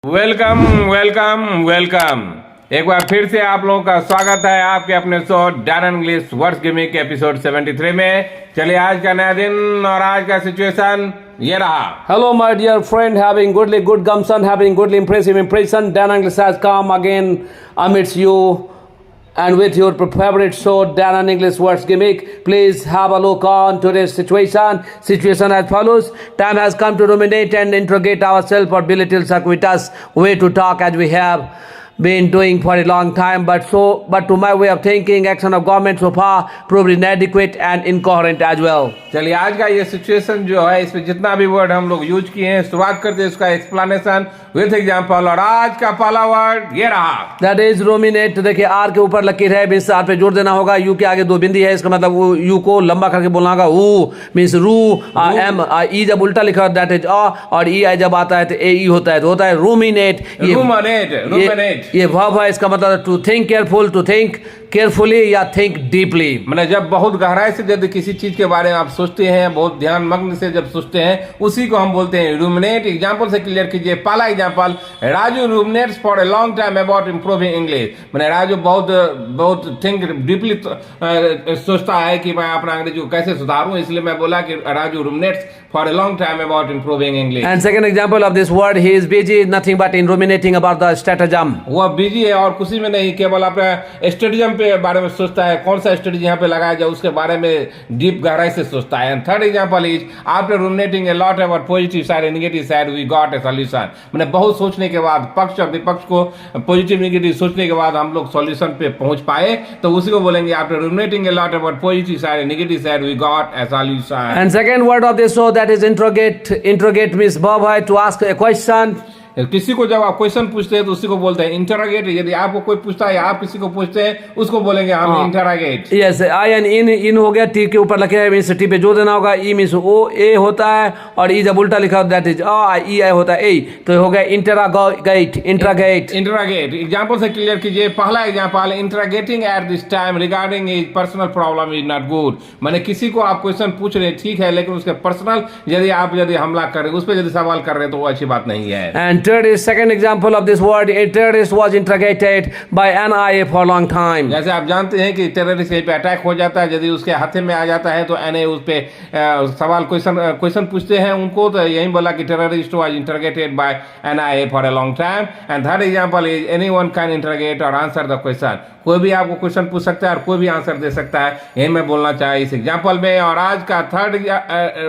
Welcome welcome welcome. एक बार फिर से आप लोगों का स्वागत है आपके अपने show Dan English words gimmick के एपिसोड 73 में। चलिए आज का नया दिन और आज का सिचुएशन ये रहा। Hello, my dear friend. Having goodly good gumption, having goodly impressive impression. Dan English has come again amidst you, and with your favorite show, Dan English Words Gimmick. Please have a look on today's situation. Situation as follows: time has come to ruminate and interrogate ourselves or belittle circuitous way to talk as we have been doing for a long time, but to my way of thinking, action of government so far proved inadequate and incoherent as well. चलिए आज का ये situation जो है इसमें जितना भी word हम लोग यूज किए हैं शुरुआत करते हैं उसका एक्सप्लेनेशन विथ एग्जांपल। और आज का पहला वर्ड ये रहा, दैट इज रोमिनेट। देखिए आर के ऊपर लकीर है, मीन्स आर पे जोर देना होगा। यू के आगे दो बिंदी है, इसका मतलब वो यू को लंबा करके बोलना होगा। ऊ मीन्स रू। एम ई जब उल्टा लिखा होता है दैट इज अ, और ई आई जब आता है तो ए ई होता है, तो होता है रूमिनेट। ये वर्ब है, इसका मतलब to think careful, to think carefully या थिंक डीपली। मतलब जब बहुत गहराई से यदि किसी चीज के बारे में आप सोचते हैं, बहुत ध्यान मग्न से जब सोचते हैं, उसी को हम बोलते हैं रूमिनेट। एग्जांपल से क्लियर कीजिए। पहला example, Raju ruminates for a long time about improving English. मैंने राजू बहुत थिंक डीपली सोचता है कि मैं अपना अंग्रेजी को कैसे सुधारूं, इसलिए मैं बोला कि Raju ruminates for a long time about improving English. And second example of this word, he is busy nothing but in ruminating about the stratagem. वह बिजी है और खुशी में नहीं, केवल अपने स्ट्रेटजम पे बारे में सोचता है, कौन सा स्ट्रेटजी यहाँ पे लगाया जाए उसके बारे में डीप गहराई से सोचता है। And third example is, after ruminating a lot about positive side and negative side we got a solution. मैंने बहुत सोचने के बाद, पक्ष और विपक्ष को पॉजिटिव नेगेटिव सोचने के बाद हम लोग सॉल्यूशन पे पहुंच पाए, तो उसी को बोलेंगे after ruminating a lot about positive side and negative side we got a solution. And second word of this show that is interrogate. Interrogate means verb है टू आस्क ए क्वेश्चन। किसी को जब आप क्वेश्चन पूछते हैं तो उसी को बोलते हैं इंटरोगेट। यदि आपको कोई पूछता है या आप किसी को पूछते हैं उसको बोलेंगे हम इंटरोगेट। यस, आई एन इन हो गया, टी के ऊपर लिखे है मींस टी पे जो देना होगा। ई मींस ओ ए होता है, और ई जब उल्टा लिखा होता है दैट इज अ, ई आई होता है ए, तो हो गया इंटरोगेट। इंटरोगेट एग्जांपल से क्लियर कीजिए। पहला example, interrogating at this time regarding his personal problem is not good. माने किसी को आप क्वेश्चन पूछ रहे हैं ठीक है, लेकिन उसके पर्सनल यदि हमला कर रहे हैं, उस पर यदि सवाल कर रहे हैं तो वो अच्छी बात नहीं है। And third is second example of this word, a terrorist was interrogated by NIA for a long time. जैसे आप जानते हैं कि टेररिस्ट कहीं पे अटैक हो जाता है, यदि उसके हाथे में आ जाता है तो एनआईए उस पे सवाल क्वेश्चन पूछते हैं उनको, तो यही बोला कि terrorist was interrogated by NIA for a long time. And third example is, anyone can interrogate और आंसर द क्वेश्चन। कोई भी आपको क्वेश्चन पूछ सकता है और कोई भी आंसर दे सकता है, यही मैं बोलना चाहिए इस एग्जांपल में। और आज का थर्ड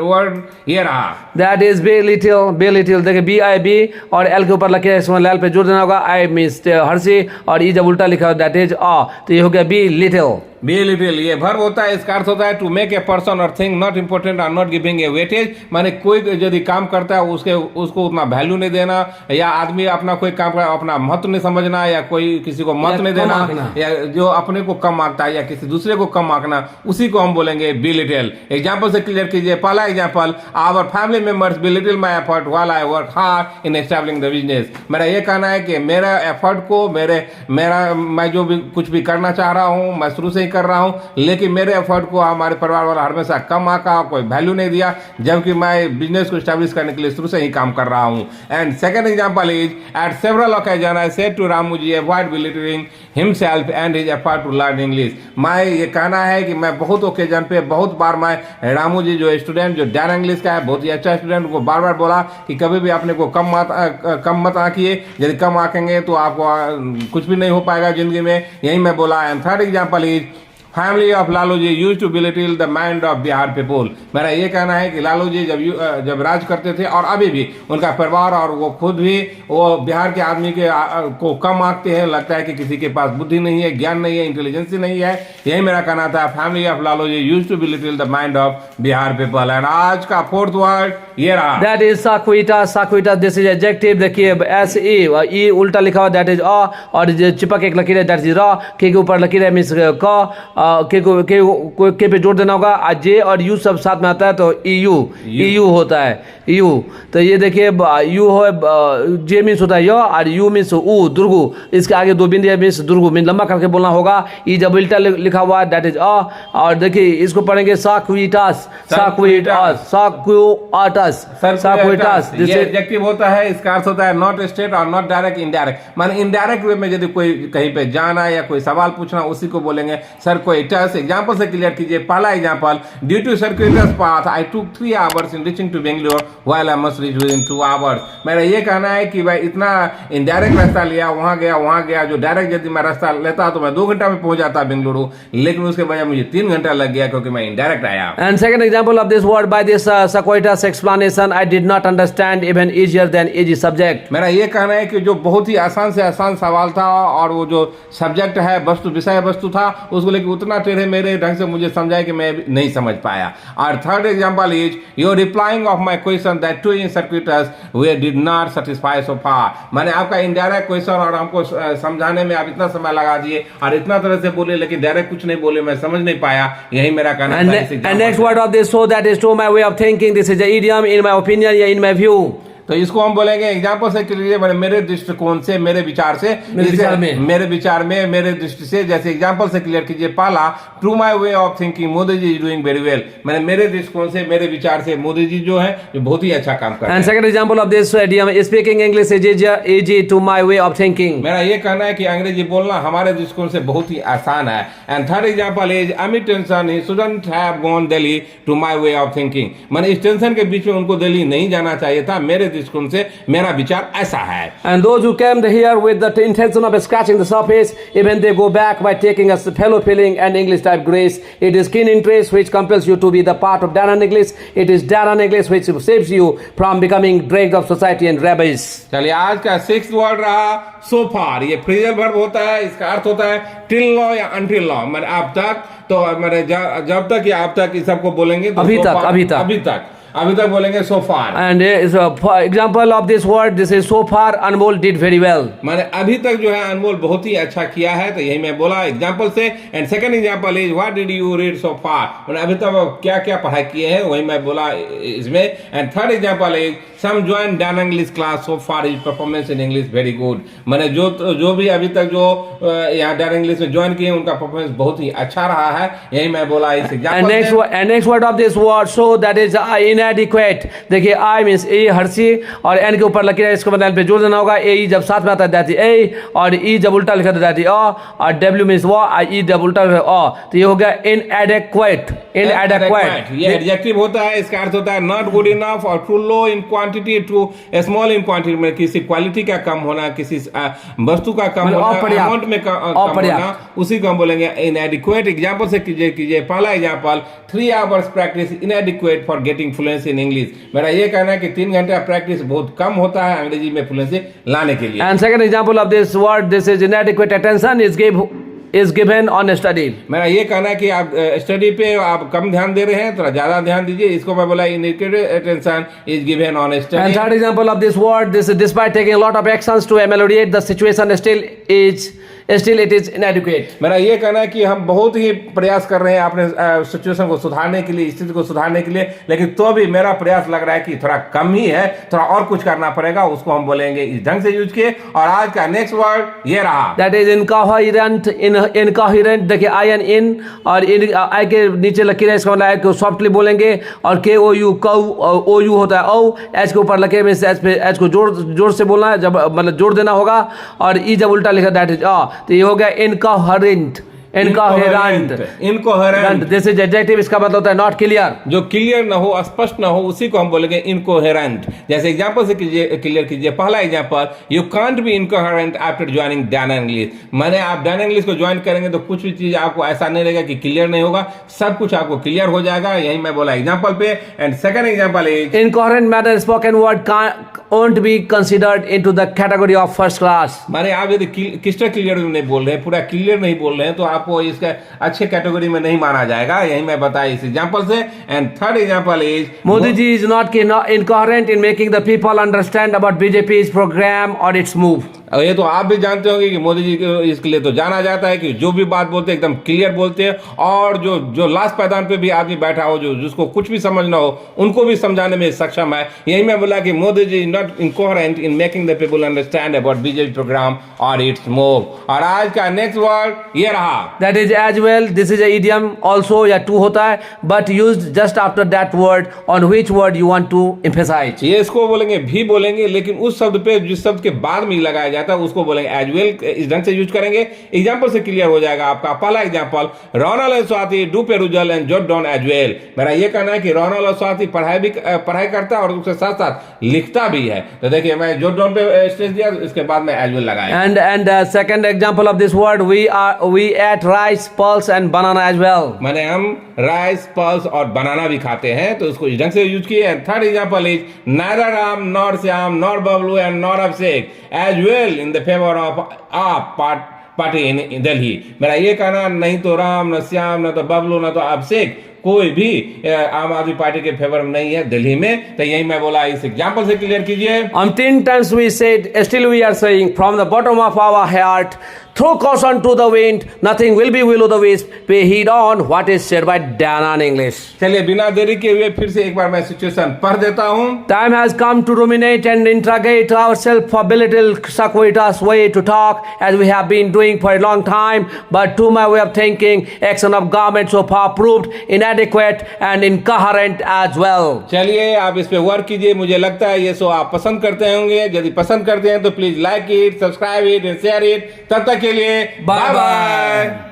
वर्ड ये रहा, दैट इज बेलिटिल। देखिए बी आई बी और एल के ऊपर लिखे, इसमें एल पे जोड़ देना होगा। आई मींस हर्षी, और ई जब उल्टा लिखा हो दैट इज अ, तो ये हो गया बी लिटिल। बेलिटिल ये वर्ब होता है, इसका अर्थ होता है टू मेक ए पर्सन और थिंग नॉट इंपोर्टेंट और नॉट गिविंग ए वेटेज। माने कोई यदि काम करता है उसको उतना वैल्यू नहीं देना, या आदमी अपना कोई काम कर अपना महत्व नहीं समझना, या कोई किसी को महत्व नहीं देना, या जो अपने को कम आंकता है या किसी दूसरे को कम आंकना, उसी को हम बोलेंगे बेलिटिल। एग्जांपल से क्लियर कीजिए। पहला example, our family members belittle my effort while I work hard in establishing the business. मेरा ये कहना है कि मेरा एफर्ट को मैं जो भी कुछ भी करना चाह रहा हूँ, मैं शुरू से कर रहा हूं, लेकिन मेरे एफर्ट को हमारे परिवार वाला हमेशा कम आका, कोई वैल्यू नहीं दिया, जबकि मैं बिजनेस को एस्टैब्लिश करने के लिए शुरू से ही काम कर रहा हूं। And second example is, at several occasion I said to Ramu ji avoid belittling himself and his effort to learn English. मैं ये कहना है कि मैं बहुत ओकेजन पे, बहुत बार मैं रामू जी जो स्टूडेंट जो डैन इंग्लिश का है, बहुत ही अच्छा स्टूडेंट, को बार बार बोला कि कभी भी अपने को कम मत आंकिए। यदि कम आंकेंगे तो आपको कुछ भी नहीं हो पाएगा जिंदगी में, यही मैं बोला। And third example is, family of Lalu ji use to belittle the mind of Bihar people. मेरा ये कहना है कि लालू जी जब राज करते थे और अभी भी उनका परिवार और वो खुद भी वो बिहार के आदमी को कम आंकते हैं। लगता है कि किसी के पास बुद्धि नहीं है, ज्ञान नहीं है, इंटेलिजेंसी नहीं है। यही मेरा कहना था, family of Lalu ji use to belittle the mind of Bihar people. And आज का फोर्थ वर्ड ये रहा, दैट इज साक्विटा। This is adjective. देखिए एस ई उल्टा लिखा हुआ दैट इज अ, और चिपक एक लकीर है दैट इज र, के ऊपर लकीर है मींस क, के पे जोड़ देना होगा। जे और यू सब साथ में आता है तो EU होता है, EU। तो ये देखिए यू हो, जे मीन्स होता है यो, और यू मीन्स ऊ, दुर्गु। इसके आगे दो बिंदु मीन्स दुर्गु, मीन लंबा करके बोलना होगा। ई जब उल्टा लिखा हुआ दैट इज अ। और देखिए इसको पढ़ेंगे साक्विटास, ये एडजेक्टिव होता है, इसका अर्थ होता है नॉट स्ट्रेट और नॉट डायरेक्ट, इनडायरेक्ट। माने इनडायरेक्ट वे में यदि कोई कहीं पे जाना या कोई सवाल पूछना, उसी को बोलेंगे सर्कुइटस। एग्जांपल से क्लियर कीजिए। पहला example, due to circuitous path I took 3 hours in reaching to Bangalore while I must reach within 2 hours. मेरा ये कहना है कि भाई इतना इनडायरेक्ट रास्ता लिया, वहां गया। जो डायरेक्ट यदि मैं रास्ता लेता तो मैं 2 घंटा में पहुंच जाता बेंगलुरु, लेकिन उसके वजह मुझे 3 घंटा लग गया क्योंकि मैं इनडायरेक्ट आया। And second example of this word, by this circuitous explanation I did not understand even easier than easy subject. मेरा ये कहना है कि जो बहुत ही आसान से आसान सवाल था और वो जो सब्जेक्ट है, विषय वस्तु था, उसको लेकर उतना टेढ़े मेरे ढंग से मुझे समझाया कि मैं नहीं समझ पाया। और third example is your replying of my question that to in circuitous way did not satisfy so far. मैंने आपका इनडायरेक्ट क्वेश्चन और हमको समझाने में आप इतना समय लगा दिए और इतना तरह से बोले, लेकिन डायरेक्ट कुछ नहीं बोले, मैं समझ नहीं पाया। यही मेरा कहना है। And next word of this, so that is to my way of thinking. This is an idiom in my opinion या in my view. तो इसको हम बोलेंगे एग्जाम्पल से लीजिए, मेरे दृष्टिकोण से, मेरे विचार से, मेरे दृष्टि से। जैसे एग्जाम्पल से क्लियर कीजिए। पहला, to my way of thinking Modi ji is doing very well. मैंने मेरे दृष्टिकोण से, मेरे विचार से मोदी जी जो है जो बहुत ही अच्छा काम कर रहे हैं। And second example of this idiom, speaking English is easy to my way of thinking. मेरा ये कहना है कि अंग्रेजी बोलना हमारे दृष्टिकोण से बहुत ही आसान है। And third example is Amit tension he shouldn't have gone Delhi to my way of thinking. मैंने इस टेंशन के बीच में उनको दिल्ली नहीं जाना चाहिए था, मेरे दृष्टिकोण से मेरा विचार ऐसा है। And those who came here with the intention of scratching the surface, even they go back by taking a fellow feeling and English type grace. It is keen interest which compels you to be the part of Danan English. It is Danan English which saves you from becoming dregs of society and rubbish. चलिए, आज का 6th word रहा so far। ये phrasal verb होता है, इसका अर्थ होता है till now या until now। मैंने अब तक, तो मैंने जब तक या अब तक, इस सबको बोलेंगे तो अभी तक बोलेंगे so far। And for example of this word, this is so far Anmol did very well। मैंने अभी तक जो है अनमोल बहुत ही अच्छा किया है, तो यही मैं बोला एग्जाम्पल से। And second example is what did you read so far. मैंने अभी तक क्या क्या पढ़ाई किए हैं, वही मैं बोला इसमें। And third example is Sam join Dan English class so far is performance in English very good. मैंने जो भी अभी तक जो यहाँ डान इंग्लिश में ज्वाइन किए उनका परफॉर्मेंस बहुत ही अच्छा रहा है, यही मैं बोला इस example. Next word of this word, so that is inadequate। देखिए आई मीन्स ए हर्षी और एन के ऊपर लकीर है, इसको मतलब पे जोड़ देना होगा। ए जब साथ में आता है दैट ए, और ई जब उल्टा लिखा था दैट अ, और डब्ल्यू मीन्स वो, ई जब उल्टा अ, तो ये हो गया inadequate। ये एडजेक्टिव होता है, इसका अर्थ होता है नॉट गुड इनफ और too low in quantity, too small in quantity. में किसी क्वालिटी का कम होना, किसी वस्तु का कम होना, अमाउंट में कम होना, उसी को हम बोलेंगे inadequate। एग्जाम्पल से कीजिए। पहला example, 3 hours practice inadequate for getting fluency in English. मेरा ये कहना है कि 3 घंटा प्रैक्टिस बहुत कम होता है अंग्रेजी में फ्लुएंसी लाने के लिए। And second example of this word, this is inadequate attention is given on study। मेरा ये कहना है कि आप स्टडी पे आप कम ध्यान दे रहे हैं, थोड़ा ज्यादा ध्यान दीजिए। इसको मैं बोला inadequate attention is given on study। And third example of this word, this is despite taking a lot of actions to ameliorate the situation, still it is inadequate। मेरा ये कहना है कि हम बहुत ही प्रयास कर रहे हैं अपने सिचुएशन को सुधारने के लिए, स्थिति को सुधारने के लिए, लेकिन तो भी मेरा प्रयास लग रहा है कि थोड़ा कम ही है, थोड़ा और कुछ करना पड़ेगा। उसको हम बोलेंगे इस ढंग से यूज किए। और आज का नेक्स्ट वर्ड ये रहा, दैट इज इनकोहेरेंट। देखिए आई एन इन और आई के नीचे लकीर है, इसका मतलब है सॉफ्टली बोलेंगे। और के ओ यू ओ यू होता है ओ, एच के ऊपर लकीर में एच को जोर से बोलना है, जब मतलब जोड़ देना होगा। और ई जब उल्टा लिखा दैट इज अ, तो ये हो गया इनकोहेरेंट। दिस इज एडजेक्टिव, इसका मतलब होता है नॉट क्लियर। जो क्लियर ना हो, स्पष्ट ना हो, उसी को हम बोलेंगे इनकोहेरेंट। जैसे एग्जांपल से क्लियर कीजिए। पहला example, you can't be incoherent after joining Dan English. माने आप डान इंग्लिश को ज्वाइन करेंगे तो कुछ भी चीज आपको ऐसा नहीं रहेगा कि क्लियर नहीं होगा, सब कुछ आपको क्लियर हो जाएगा। यही मैं बोला एग्जाम्पल पे। And second example is incoherent manner spoken word won't be considered into the category of first class। माने आप यदि क्रिस्टल क्लियर नहीं बोल रहे हैं, पूरा क्लियर नहीं बोल रहे हैं, तो आपको इसका अच्छे कैटेगरी में नहीं माना जाएगा। यही मैं बताया इस एग्जांपल से। And third example is Modi ji is not incoherent in making the people understand about BJP's program or its move। और ये तो आप भी जानते होंगे कि मोदी जी को इसके लिए तो जाना जाता है कि जो भी बात बोलते हैं एकदम क्लियर बोलते हैं, और जो लास्ट पायदान पे भी आदमी बैठा हो, जिसको कुछ भी समझ ना हो, उनको भी समझाने में सक्षम है। यही मैं बोला कि Modi ji not incoherent in making the people understand about BJP program और इट्स मूव। और आज का नेक्स्ट वर्ड ये रहा, That is as well. This is a idiom also. या टू होता है, but used just after that word. On which word you want to emphasize? ये इसको बोलेंगे भी बोलेंगे, लेकिन उस शब्द पे जिस शब्द के बाद में लगाया जाता है उसको बोलेंगे एज वेल। इस ढंग से यूज करेंगे, एग्जाम्पल से क्लियर हो जाएगा आपका। पहला example, Ronald and Swati do perusal and jot down as well. मेरा ये कहना है कि रोनाल्ड और स्वाति पढ़ाई करता है और उसके साथ साथ लिखता भी है। तो देखिए मैं जॉट डाउन पे स्ट्रेस दिया, इसके बाद में एज वेल लगाया। And second example of this word, we ate rice, pulse and banana as well. माने हम राइस, पल्स और बनाना भी खाते हैं, तो इसको इस ढंग से यूज किए। Third example is neither Ram nor Shyam nor Bablu and nor Abhishek as well in the favour of AAP party in Delhi. मेरा ये कहना, नहीं तो राम, न श्याम, न तो बबलू, न तो अभिषेक, कोई भी आम आदमी पार्टी के फेवर में नहीं है दिल्ली में। तो यही मैं बोला, इस एग्जांपल से क्लियर कीजिए। 10 times we said, still we are saying from the bottom of our heart, throw caution to the wind, nothing will be will o' the wisp, pay heed on what is said by Dana in English. चलिए बिना देरी के हुए फिर से एक बार मैं situation पढ़ देता हूँ। Time has come to ruminate and interrogate ourselves for a little circuitous way to talk, as we have been doing for a long time, but to my way of thinking, action of government so far proved inadequate and incoherent as well. चलिए आप इस पे work कीजिए। मुझे लगता है ये show आप पसंद करते होंगे। यदि पसंद करते हैं तो please like it, subscribe it and share it. तब तक के लिए बाय बाय।